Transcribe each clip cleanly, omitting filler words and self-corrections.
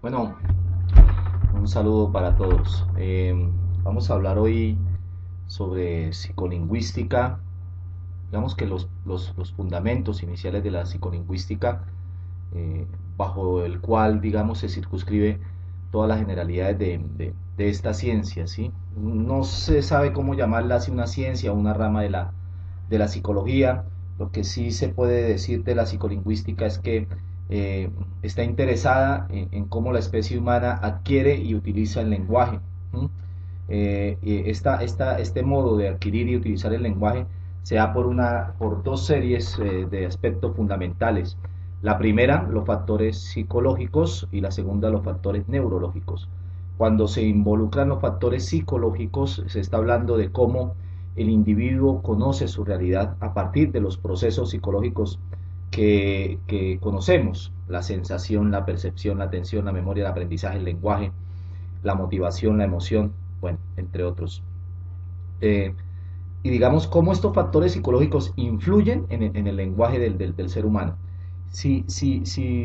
Bueno, un saludo para todos. Vamos a hablar hoy sobre psicolingüística. Digamos que los fundamentos iniciales de la psicolingüística, eh, bajo el cual, digamos, se circunscribe todas las generalidades de esta ciencia, ¿sí? No se sabe cómo llamarla, si una ciencia o una rama de la psicología. Lo que sí se puede decir de la psicolingüística es que eh, está interesada en cómo la especie humana adquiere y utiliza el lenguaje. ¿Mm? Este modo de adquirir y utilizar el lenguaje se da por dos series de aspectos fundamentales. La primera, los factores psicológicos, y la segunda, los factores neurológicos. Cuando se involucran los factores psicológicos, se está hablando de cómo el individuo conoce su realidad a partir de los procesos psicológicos que conocemos: la sensación, la percepción, la atención, la memoria, el aprendizaje, el lenguaje, la motivación, la emoción, bueno, entre otros. Eh, y digamos cómo estos factores psicológicos influyen en el lenguaje del ser humano. Si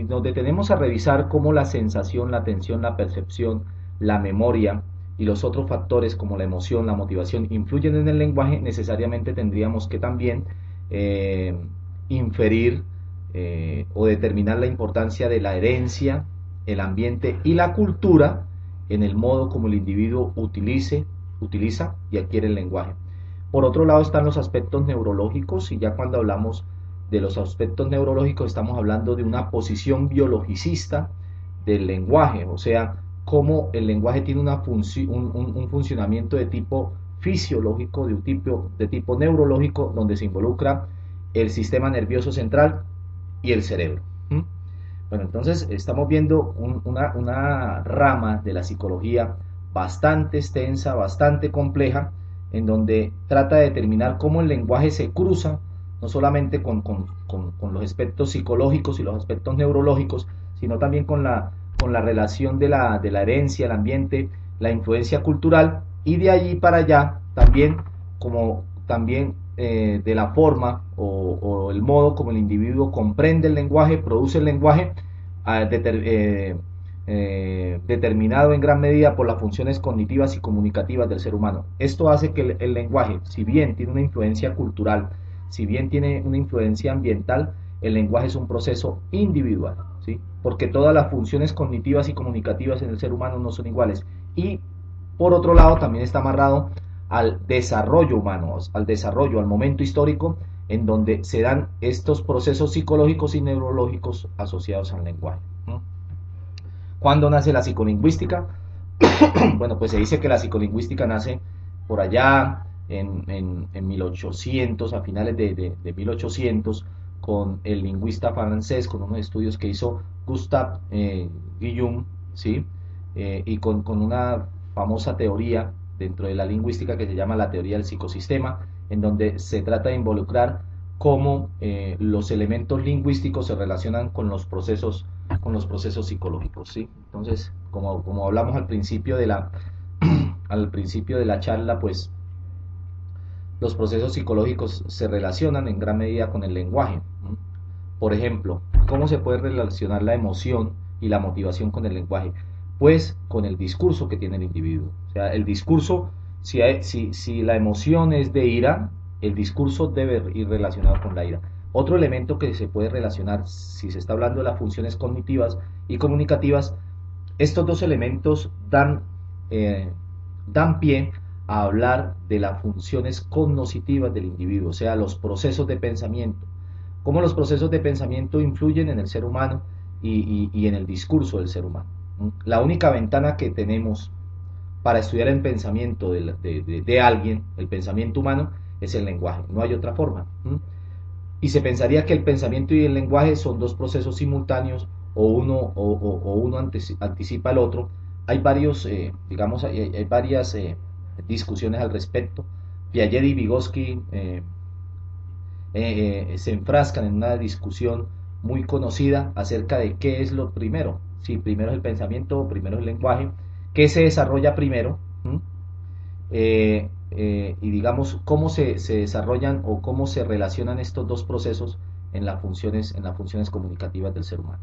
nos detenemos a revisar cómo la sensación, la atención, la percepción, la memoria y los otros factores como la emoción, la motivación influyen en el lenguaje, necesariamente tendríamos que también eh, inferir o determinar la importancia de la herencia, el ambiente y la cultura en el modo como el individuo utiliza y adquiere el lenguaje. Por otro lado están los aspectos neurológicos, y ya cuando hablamos de los aspectos neurológicos estamos hablando de una posición biologicista del lenguaje, o sea, cómo el lenguaje tiene un funcionamiento de tipo fisiológico, de tipo neurológico, donde se involucra el sistema nervioso central y el cerebro. ¿Mm? Bueno, entonces estamos viendo una rama de la psicología bastante extensa, bastante compleja, en donde trata de determinar cómo el lenguaje se cruza, no solamente con los aspectos psicológicos y los aspectos neurológicos, sino también con la relación de la herencia, el ambiente, la influencia cultural, y de allí para allá también, como también de la forma o el modo como el individuo comprende el lenguaje, produce el lenguaje, determinado en gran medida por las funciones cognitivas y comunicativas del ser humano. Esto hace que el lenguaje, si bien tiene una influencia cultural, si bien tiene una influencia ambiental, el lenguaje es un proceso individual, ¿sí? Porque todas las funciones cognitivas y comunicativas en el ser humano no son iguales. Y por otro lado también está amarrado al desarrollo humano, al desarrollo, al momento histórico en donde se dan estos procesos psicológicos y neurológicos asociados al lenguaje. ¿Cuándo nace la psicolingüística? Bueno, pues se dice que la psicolingüística nace por allá en 1800, a finales de 1800, con el lingüista francés, con unos estudios que hizo Gustave Guillaume, ¿sí? Y con una famosa teoría dentro de la lingüística que se llama la teoría del psicosistema, en donde se trata de involucrar cómo los elementos lingüísticos se relacionan con los procesos psicológicos, ¿sí? Entonces, como hablamos al principio de la charla, pues los procesos psicológicos se relacionan en gran medida con el lenguaje. Por ejemplo, ¿cómo se puede relacionar la emoción y la motivación con el lenguaje? Pues con el discurso que tiene el individuo. O sea, el discurso, si la emoción es de ira, el discurso debe ir relacionado con la ira. Otro elemento que se puede relacionar, si se está hablando de las funciones cognitivas y comunicativas, estos dos elementos dan pie a hablar de las funciones cognitivas del individuo, o sea, los procesos de pensamiento, cómo los procesos de pensamiento influyen en el ser humano y en el discurso del ser humano. La única ventana que tenemos para estudiar el pensamiento de alguien, el pensamiento humano, es el lenguaje, no hay otra forma. Y se pensaría que el pensamiento y el lenguaje son dos procesos simultáneos, o uno anticipa al otro. Hay varios, digamos, hay varias discusiones al respecto. Piaget y Vygotsky se enfrascan en una discusión muy conocida acerca de qué es lo primero, si primero es el pensamiento o primero es el lenguaje, qué se desarrolla primero. Y digamos cómo se desarrollan o cómo se relacionan estos dos procesos en las funciones comunicativas del ser humano.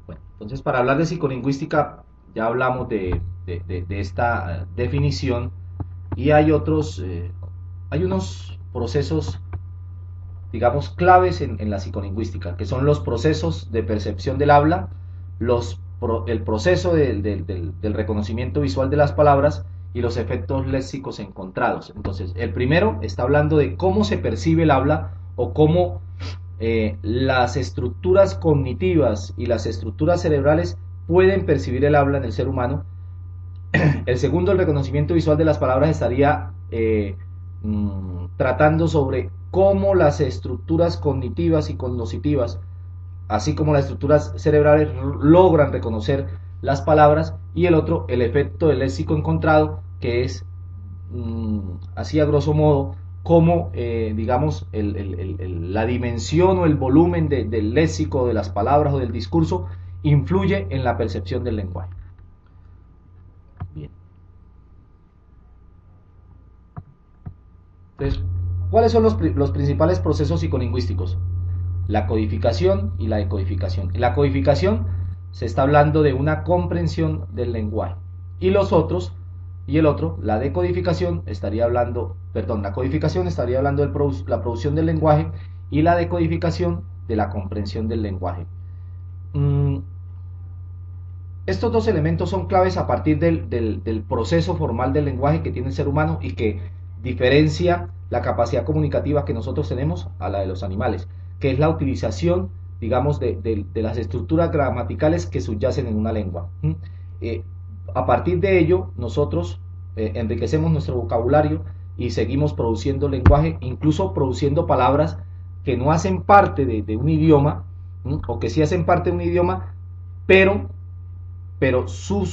Bueno, Entonces, para hablar de psicolingüística, ya hablamos de esta definición y hay unos procesos, digamos, claves en la psicolingüística, que son los procesos de percepción del habla, el proceso del reconocimiento visual de las palabras y los efectos léxicos encontrados. Entonces, el primero está hablando de cómo se percibe el habla o cómo las estructuras cognitivas y las estructuras cerebrales pueden percibir el habla en el ser humano. El segundo, el reconocimiento visual de las palabras, estaría tratando sobre cómo las estructuras cognitivas y cognoscitivas, así como las estructuras cerebrales, logran reconocer las palabras. Y el otro, el efecto del léxico encontrado, que es, así a grosso modo, cómo, digamos, la dimensión o el volumen del léxico, de las palabras o del discurso, influye en la percepción del lenguaje. Bien. Entonces, ¿cuáles son los principales procesos psicolingüísticos? La codificación y la decodificación. En la codificación se está hablando de una comprensión del lenguaje. Y los otros, y el otro, la decodificación, estaría hablando, perdón, la codificación estaría hablando de la producción del lenguaje y la decodificación de la comprensión del lenguaje. Estos dos elementos son claves a partir del proceso formal del lenguaje que tiene el ser humano y que diferencia la capacidad comunicativa que nosotros tenemos a la de los animales, que es la utilización, digamos, de las estructuras gramaticales que subyacen en una lengua. A partir de ello, nosotros enriquecemos nuestro vocabulario y seguimos produciendo lenguaje, incluso produciendo palabras que no hacen parte de un idioma, o que sí hacen parte de un idioma, pero su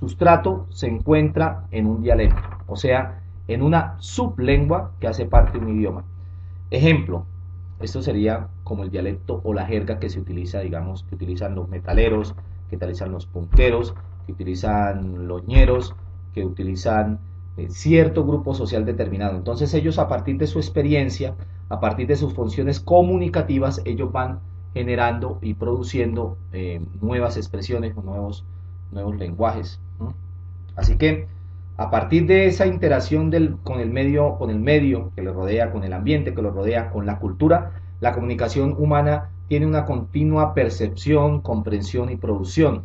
sustrato se encuentra en un dialecto, o sea, en una sublengua que hace parte de un idioma. Ejemplo, esto sería como el dialecto o la jerga que se utiliza, digamos, que utilizan los metaleros, que utilizan los punqueros, que utilizan los ñeros, que utilizan cierto grupo social determinado. Entonces ellos, a partir de su experiencia, a partir de sus funciones comunicativas, ellos van generando y produciendo nuevas expresiones o nuevos lenguajes. Así que a partir de esa interacción con el medio que le rodea, con el ambiente que lo rodea, con la cultura, la comunicación humana tiene una continua percepción, comprensión y producción.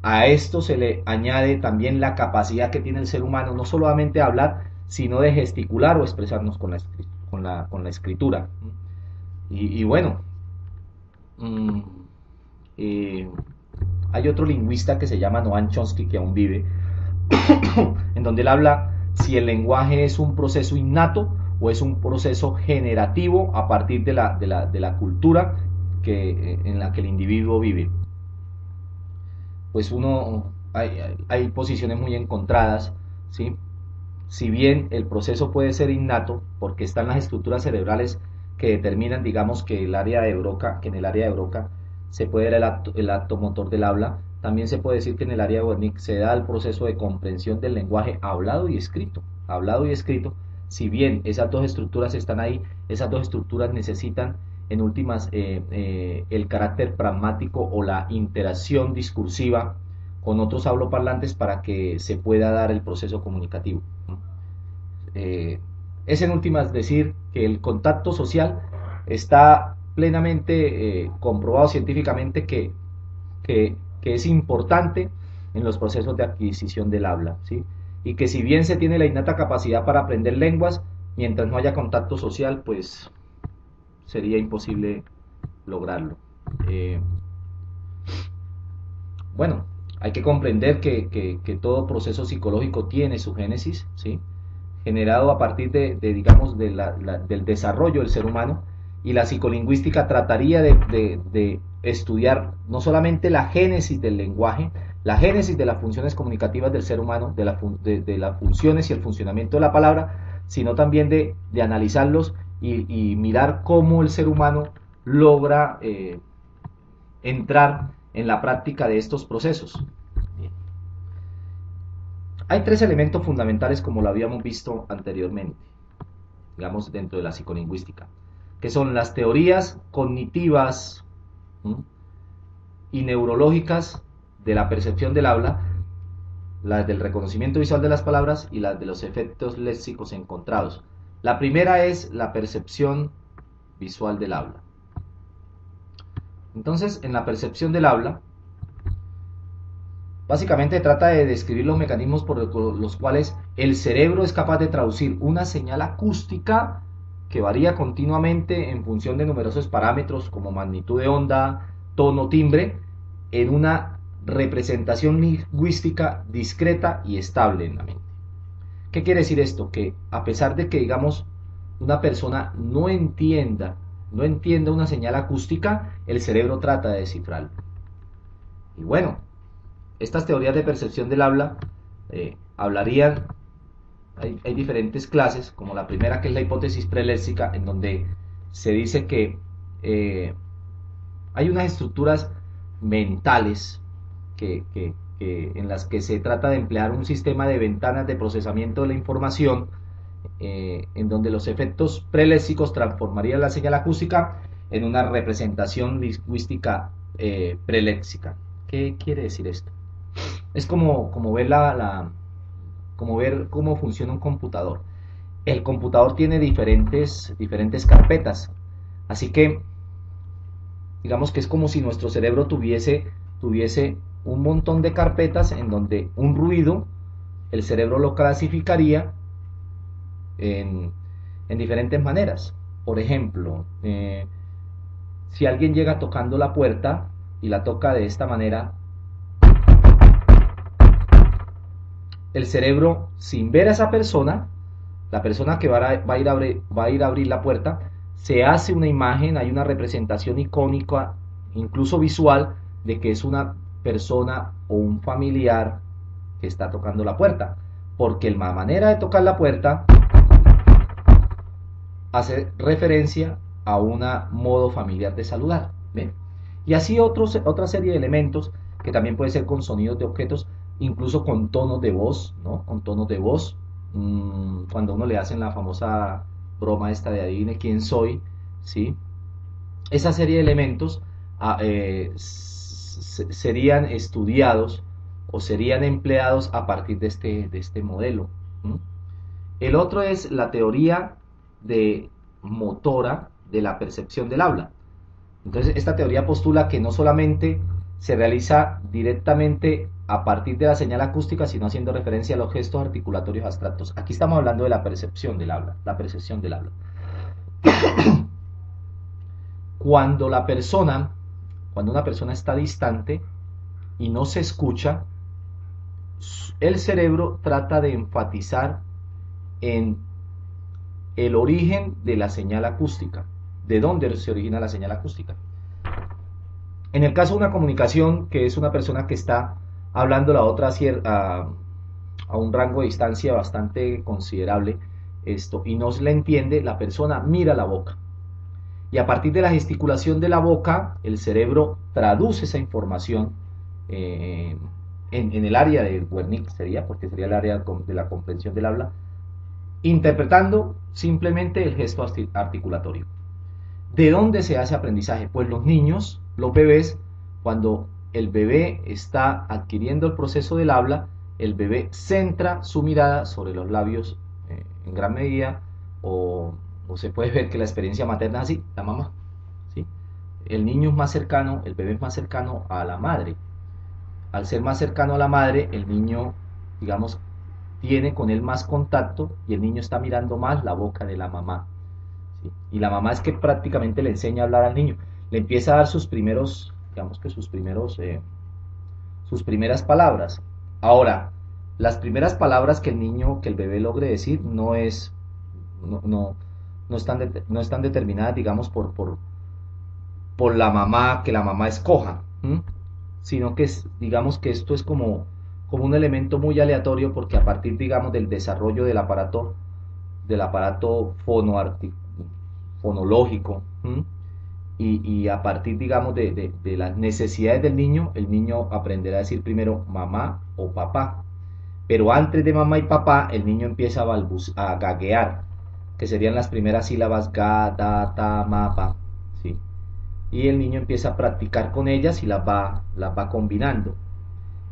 A esto se le añade también la capacidad que tiene el ser humano, no solamente de hablar, sino de gesticular o expresarnos con la escritura. Y bueno, hay otro lingüista que se llama Noam Chomsky, que aún vive, en donde él habla si el lenguaje es un proceso innato o es un proceso generativo a partir de la cultura en la que el individuo vive. Pues hay posiciones muy encontradas, ¿sí? Si bien el proceso puede ser innato, porque están las estructuras cerebrales que determinan, digamos, que en el área de Broca se puede dar el acto motor del habla. También se puede decir que en el área de Wernicke se da el proceso de comprensión del lenguaje hablado y escrito. Hablado y escrito, si bien esas dos estructuras están ahí, esas dos estructuras necesitan, en últimas, el carácter pragmático o la interacción discursiva con otros habloparlantes para que se pueda dar el proceso comunicativo. Es en últimas decir que el contacto social está plenamente comprobado científicamente que es importante en los procesos de adquisición del habla, ¿sí? Y que si bien se tiene la innata capacidad para aprender lenguas, mientras no haya contacto social, pues sería imposible lograrlo. Bueno, hay que comprender que todo proceso psicológico tiene su génesis, ¿sí? Generado a partir digamos, del desarrollo del ser humano, y la psicolingüística trataría de estudiar no solamente la génesis del lenguaje, la génesis de las funciones comunicativas del ser humano, de las funciones y el funcionamiento de la palabra, sino también de analizarlos y mirar cómo el ser humano logra entrar en la práctica de estos procesos. Bien. Hay tres elementos fundamentales, como lo habíamos visto anteriormente, digamos, dentro de la psicolingüística, que son las teorías cognitivas, y neurológicas de la percepción del habla, las del reconocimiento visual de las palabras y las de los efectos léxicos encontrados. La primera es la percepción visual del habla. Entonces, en la percepción del habla, básicamente trata de describir los mecanismos por los cuales el cerebro es capaz de traducir una señal acústica que varía continuamente en función de numerosos parámetros como magnitud de onda, tono, timbre, en una representación lingüística discreta y estable en la mente. ¿Qué quiere decir esto? Que a pesar de que, digamos, una persona no entienda una señal acústica, el cerebro trata de descifrarlo. Y bueno, estas teorías de percepción del habla hablarían, hay diferentes clases, como la primera, que es la hipótesis preléxica, en donde se dice que hay unas estructuras mentales en las que se trata de emplear un sistema de ventanas de procesamiento de la información, en donde los efectos preléxicos transformarían la señal acústica en una representación lingüística preléxica. ¿Qué quiere decir esto? Es como ver como ver cómo funciona un computador. El computador tiene diferentes carpetas, así que digamos que es como si nuestro cerebro tuviese un montón de carpetas en donde un ruido, el cerebro lo clasificaría en diferentes maneras. Por ejemplo, si alguien llega tocando la puerta y la toca de esta manera, el cerebro, sin ver a esa persona, la persona que va a ir a abrir la puerta, se hace una imagen, hay una representación icónica, incluso visual, de que es una persona o un familiar que está tocando la puerta, porque la manera de tocar la puerta hace referencia a un modo familiar de saludar. ¿Ven? Y así otra serie de elementos que también puede ser con sonidos de objetos, incluso con tonos de voz, ¿no? Con tonos de voz, cuando uno le hacen la famosa broma esta de adivine quién soy, ¿sí? Esa serie de elementos serían estudiados o serían empleados a partir de este modelo. El otro es la teoría de motora de la percepción del habla. Entonces, esta teoría postula que no solamente se realiza directamente a partir de la señal acústica, sino haciendo referencia a los gestos articulatorios abstractos. Aquí estamos hablando de la percepción del habla, la percepción del habla. Cuando una persona está distante y no se escucha, el cerebro trata de enfatizar en el origen de la señal acústica, de dónde se origina la señal acústica. En el caso de una comunicación, que es una persona que está hablando la otra a un rango de distancia bastante considerable, y no se le entiende, la persona mira la boca. Y a partir de la gesticulación de la boca, el cerebro traduce esa información en el área del Wernicke, porque sería el área de la comprensión del habla, interpretando simplemente el gesto articulatorio. ¿De dónde se hace aprendizaje? Pues los niños, los bebés, cuando el bebé está adquiriendo el proceso del habla, el bebé centra su mirada sobre los labios en gran medida, o se puede ver que la experiencia materna es así, la mamá, ¿sí? El niño es más cercano, el bebé es más cercano a la madre. Al ser más cercano a la madre, el niño, digamos, tiene con él más contacto y el niño está mirando más la boca de la mamá. ¿Sí? Y la mamá es que prácticamente le enseña a hablar al niño, le empieza a dar sus primeras palabras. Ahora, las primeras palabras que el bebé logre decir no están determinadas, digamos, por la mamá, que la mamá escoja, sino que digamos que esto es como un elemento muy aleatorio, porque a partir, digamos, del desarrollo del aparato fonológico, y a partir, digamos, de las necesidades del niño, el niño aprenderá a decir primero mamá o papá, pero antes de mamá y papá, el niño empieza a gaguear, que serían las primeras sílabas ga, da, ta, ma, pa, ¿sí? y el niño empieza a practicar con ellas y las va combinando.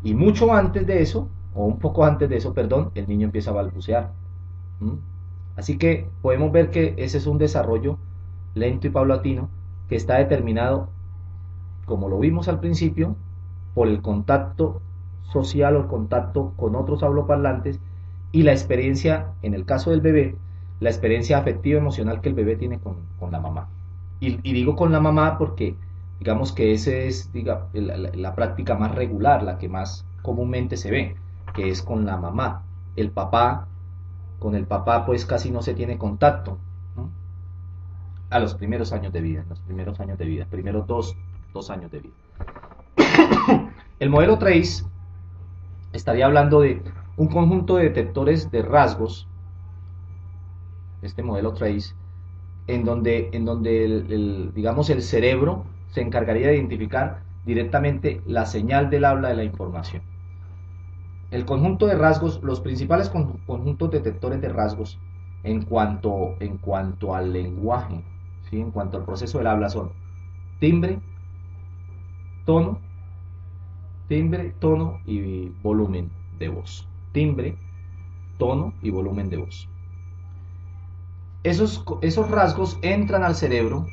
Y mucho antes de eso, o un poco antes de eso, perdón, el niño empieza a balbucear. ¿Mm? Así que podemos ver que ese es un desarrollo lento y paulatino que está determinado, como lo vimos al principio, por el contacto social o el contacto con otros habloparlantes y la experiencia, en el caso del bebé, la experiencia afectiva emocional que el bebé tiene con la mamá. Y digo con la mamá porque digamos que esa es la práctica más regular, la que más comúnmente se ve, que es con la mamá. El papá, con el papá pues casi no se tiene contacto, ¿no? A los primeros años de vida, primeros dos años de vida. El modelo Trace estaría hablando de un conjunto de detectores de rasgos, este modelo Trace, en donde digamos, el cerebro se encargaría de identificar directamente la señal del habla de la información. El conjunto de rasgos, los principales conjuntos detectores de rasgos en cuanto al lenguaje, ¿sí? En cuanto al proceso del habla son timbre, tono, timbre, tono y volumen de voz. Timbre, tono y volumen de voz. Esos rasgos entran al cerebro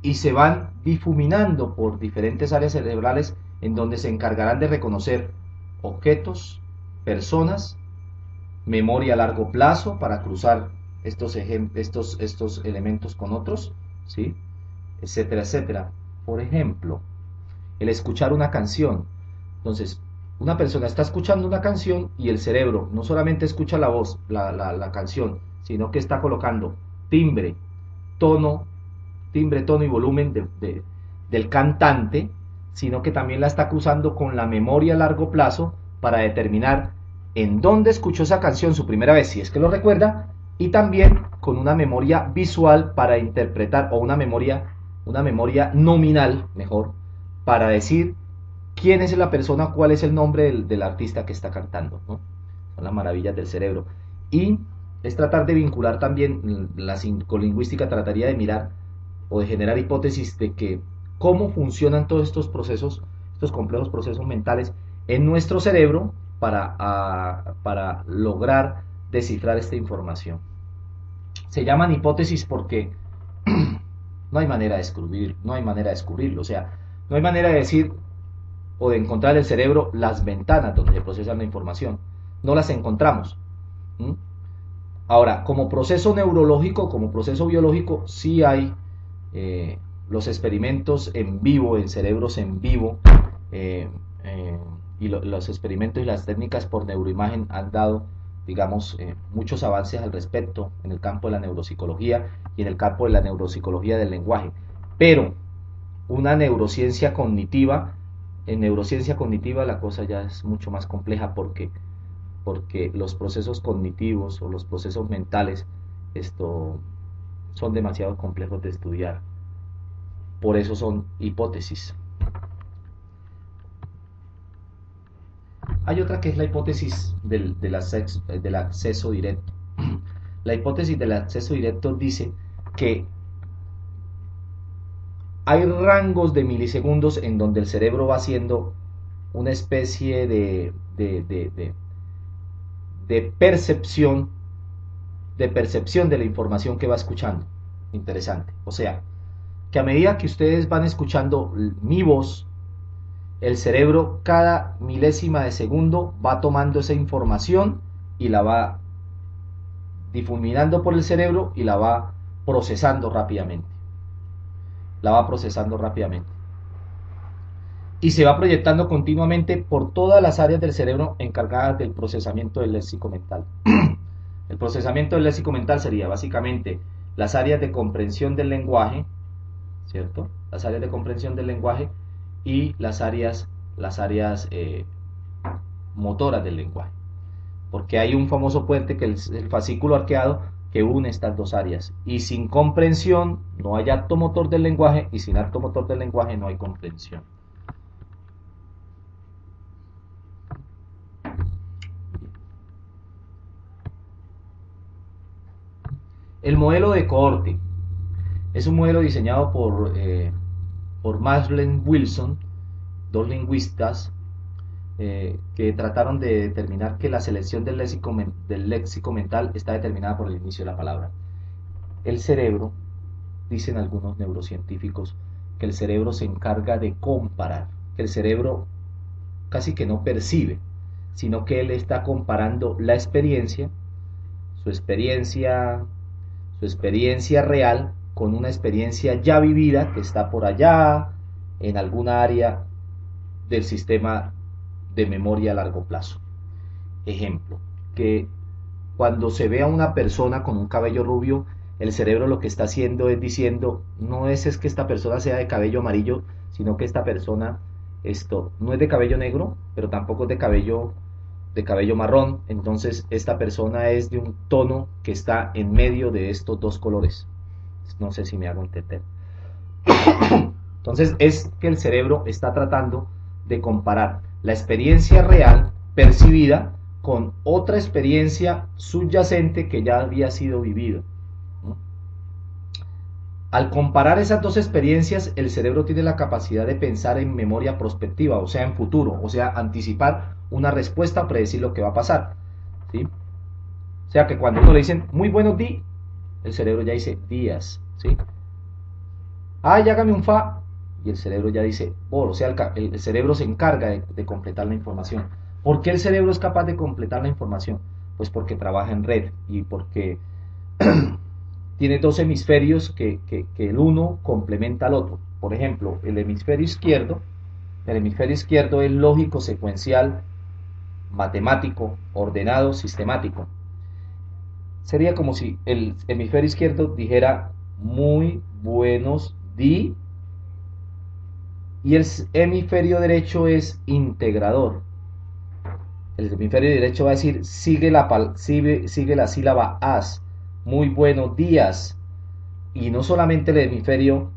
y se van difuminando por diferentes áreas cerebrales en donde se encargarán de reconocer objetos, personas, memoria a largo plazo para cruzar estos elementos con otros, ¿sí? Etcétera, etcétera. Por ejemplo, el escuchar una canción. Entonces, una persona está escuchando una canción y el cerebro no solamente escucha la voz, la canción, sino que está colocando timbre, tono, tono y volumen del cantante, sino que también la está cruzando con la memoria a largo plazo para determinar en dónde escuchó esa canción su primera vez, si es que lo recuerda, y también con una memoria visual para interpretar, o una memoria nominal, mejor, para decir quién es la persona, cuál es el nombre del artista que está cantando, ¿no? Son las maravillas del cerebro. Y es tratar de vincular también, la psicolingüística trataría de mirar o de generar hipótesis de que cómo funcionan todos estos procesos, estos complejos procesos mentales en nuestro cerebro para lograr descifrar esta información. Se llaman hipótesis porque no hay manera de descubrirlo, o sea, no hay manera de decir o de encontrar en el cerebro las ventanas donde se procesa la información. No las encontramos. ¿Mm? Ahora, como proceso neurológico, como proceso biológico, sí hay los experimentos en vivo, en cerebros en vivo, eh, y los experimentos y las técnicas por neuroimagen han dado, digamos, muchos avances al respecto en el campo de la neuropsicología y en el campo de la neuropsicología del lenguaje. Pero una neurociencia cognitiva, en neurociencia cognitiva la cosa ya es mucho más compleja porque los procesos cognitivos o los procesos mentales son demasiado complejos de estudiar. Por eso son hipótesis. Hay otra que es la hipótesis del acceso directo. La hipótesis del acceso directo dice que hay rangos de milisegundos en donde el cerebro va haciendo una especie de percepción de la información que va escuchando. Interesante. O sea, que a medida que ustedes van escuchando mi voz, el cerebro cada milésima de segundo va tomando esa información y la va difuminando por el cerebro y la va procesando rápidamente. Y se va proyectando continuamente por todas las áreas del cerebro encargadas del procesamiento del léxico mental. El procesamiento del léxico mental sería básicamente las áreas de comprensión del lenguaje, ¿cierto? Las áreas de comprensión del lenguaje y las áreas motoras del lenguaje. Porque hay un famoso puente que es el fascículo arqueado que une estas dos áreas. Y sin comprensión no hay acto motor del lenguaje, y sin acto motor del lenguaje no hay comprensión. El modelo de cohorte. Es un modelo diseñado por Marsden Wilson, dos lingüistas que trataron de determinar que la selección del léxico mental está determinada por el inicio de la palabra. El cerebro, dicen algunos neurocientíficos, que el cerebro se encarga de comparar, que el cerebro casi que no percibe, sino que él está comparando la experiencia, su experiencia, su experiencia real con una experiencia ya vivida que está por allá en alguna área del sistema de memoria a largo plazo. Ejemplo, que cuando se ve a una persona con un cabello rubio, el cerebro lo que está haciendo es diciendo, no es que esta persona sea de cabello amarillo, sino que esta persona no es de cabello negro, pero tampoco es de cabello marrón, entonces esta persona es de un tono que está en medio de estos dos colores. No sé si me hago entender. Entonces es que el cerebro está tratando de comparar la experiencia real percibida con otra experiencia subyacente que ya había sido vivida. Al comparar esas dos experiencias, el cerebro tiene la capacidad de pensar en memoria prospectiva, o sea, en futuro, o sea, anticipar una respuesta, predecir lo que va a pasar, ¿sí? O sea, que cuando uno le dicen muy buenos días, el cerebro ya dice días, ¿sí? Ay, hágame un fa, y el cerebro ya dice por, o sea, el cerebro se encarga de completar la información. ¿Por qué el cerebro es capaz de completar la información? Pues porque trabaja en red y porque tiene dos hemisferios que el uno complementa al otro. Por ejemplo, el hemisferio izquierdo es lógico, secuencial, matemático, ordenado, sistemático. Sería como si el hemisferio izquierdo dijera muy buenos días y el hemisferio derecho es integrador. El hemisferio derecho va a decir sigue la sílaba as, muy buenos días. Y no solamente el hemisferio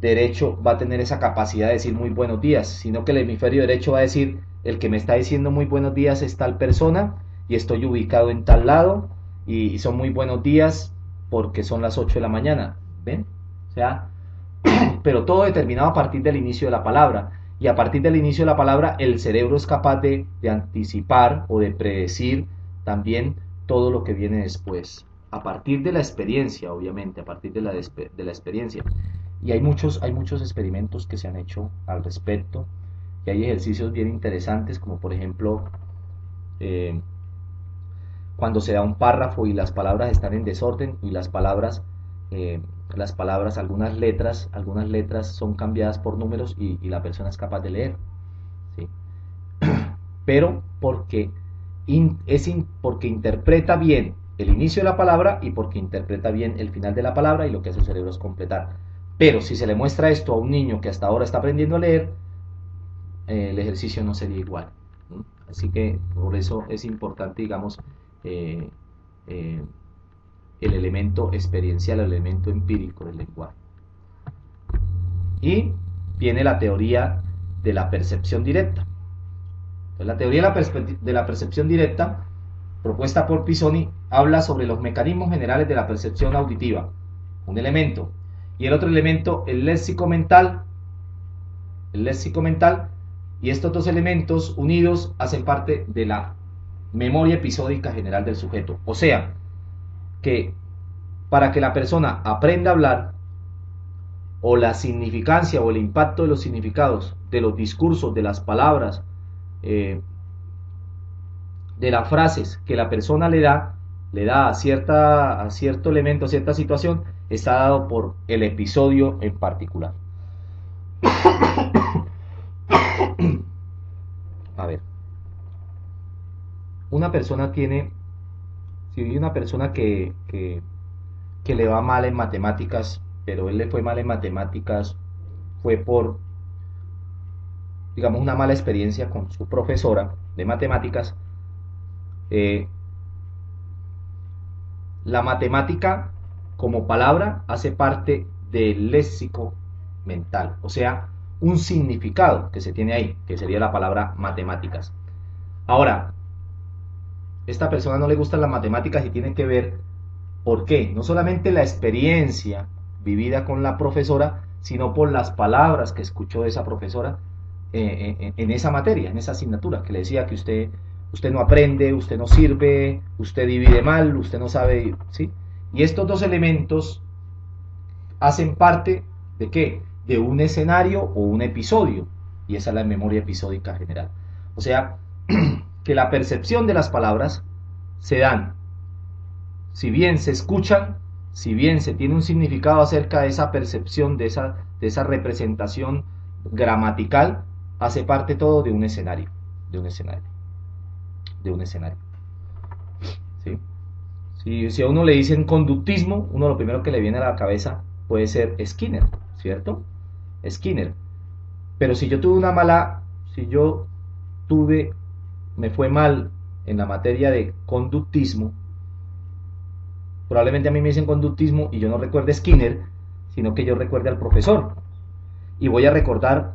derecho va a tener esa capacidad de decir muy buenos días, sino que el hemisferio derecho va a decir el que me está diciendo muy buenos días es tal persona y estoy ubicado en tal lado y son muy buenos días porque son las 8 de la mañana. ¿Ven? O sea, pero todo determinado a partir del inicio de la palabra. Y a partir del inicio de la palabra, el cerebro es capaz de anticipar o de predecir también todo lo que viene después. A partir de la experiencia, obviamente, a partir de la experiencia. Y hay muchos experimentos que se han hecho al respecto. Y hay ejercicios bien interesantes, como por ejemplo, cuando se da un párrafo y las palabras están en desorden y las palabras, algunas letras son cambiadas por números y la persona es capaz de leer, ¿sí? Pero porque interpreta bien el inicio de la palabra y porque interpreta bien el final de la palabra, y lo que hace el cerebro es completar. Pero si se le muestra esto a un niño que hasta ahora está aprendiendo a leer, el ejercicio no sería igual, ¿no? Así que por eso es importante, digamos, el elemento experiencial, el elemento empírico del lenguaje. Y viene la teoría de la percepción directa. Entonces, la teoría de la percepción directa, propuesta por Pisoni, habla sobre los mecanismos generales de la percepción auditiva, un elemento, y el otro elemento, el léxico mental, y estos dos elementos unidos hacen parte de la memoria episódica general del sujeto. O sea, que para que la persona aprenda a hablar, o la significancia o el impacto de los significados de los discursos, de las palabras, de las frases que la persona le da a cierto elemento, a cierta situación, está dado por el episodio en particular. A ver, una persona si hay una persona que le va mal en matemáticas, pero él le fue mal en matemáticas, fue por, digamos, una mala experiencia con su profesora de matemáticas. La matemática como palabra hace parte del léxico mental, o sea, un significado que se tiene ahí, que sería la palabra matemáticas. Ahora, esta persona no le gustan las matemáticas y tiene que ver por qué. No solamente la experiencia vivida con la profesora, sino por las palabras que escuchó de esa profesora en esa materia, en esa asignatura, que le decía que usted no aprende, usted no sirve, usted divide mal, usted no sabe, ¿sí? Y estos dos elementos hacen parte de ¿qué? De un escenario o un episodio, y esa es la memoria episódica general. O sea, que la percepción de las palabras se dan, si bien se escuchan, si bien se tiene un significado acerca de esa percepción, de esa representación gramatical, hace parte todo de un escenario, de un escenario, de un escenario. ¿Sí? Si a uno le dicen conductismo, uno lo primero que le viene a la cabeza puede ser Skinner, ¿cierto? Skinner. Pero si yo tuve una mala, si yo tuve, me fue mal en la materia de conductismo, probablemente a mí me dicen conductismo y yo no recuerde Skinner, sino que yo recuerde al profesor. Y voy a recordar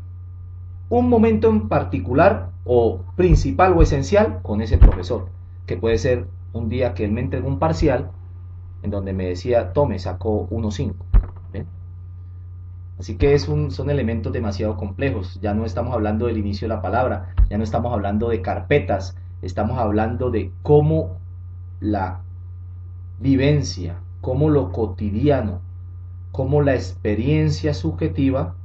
un momento en particular o principal o esencial con ese profesor, que puede ser un día que él me entregó un parcial en donde me decía, tome, sacó 1.5. Así que son elementos demasiado complejos. Ya no estamos hablando del inicio de la palabra, ya no estamos hablando de carpetas, estamos hablando de cómo la vivencia, cómo lo cotidiano, cómo la experiencia subjetiva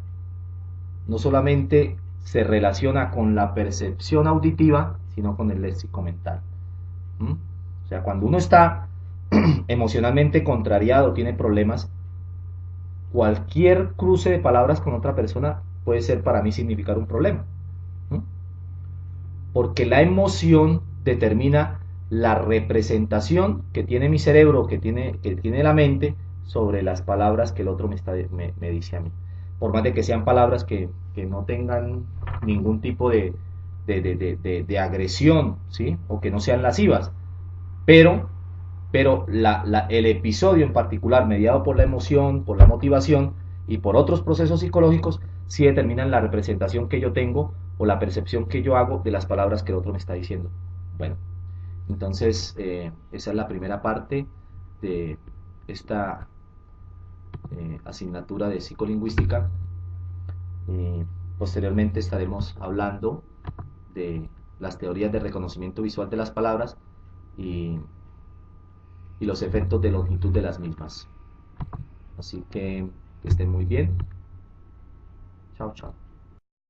no solamente se relaciona con la percepción auditiva, sino con el léxico mental. O sea, cuando uno está emocionalmente contrariado, tiene problemas, cualquier cruce de palabras con otra persona puede ser para mí significar un problema. Porque la emoción determina la representación que tiene mi cerebro, que tiene la mente, sobre las palabras que el otro me dice a mí. Por más de que sean palabras que no tengan ningún tipo de agresión, ¿sí? O que no sean lascivas. Pero el episodio en particular, mediado por la emoción, por la motivación y por otros procesos psicológicos, sí determinan la representación que yo tengo o la percepción que yo hago de las palabras que el otro me está diciendo. Bueno, entonces esa es la primera parte de esta asignatura de psicolingüística. Posteriormente estaremos hablando de las teorías de reconocimiento visual de las palabras y los efectos de longitud de las mismas. Así que estén muy bien. Chao, chao.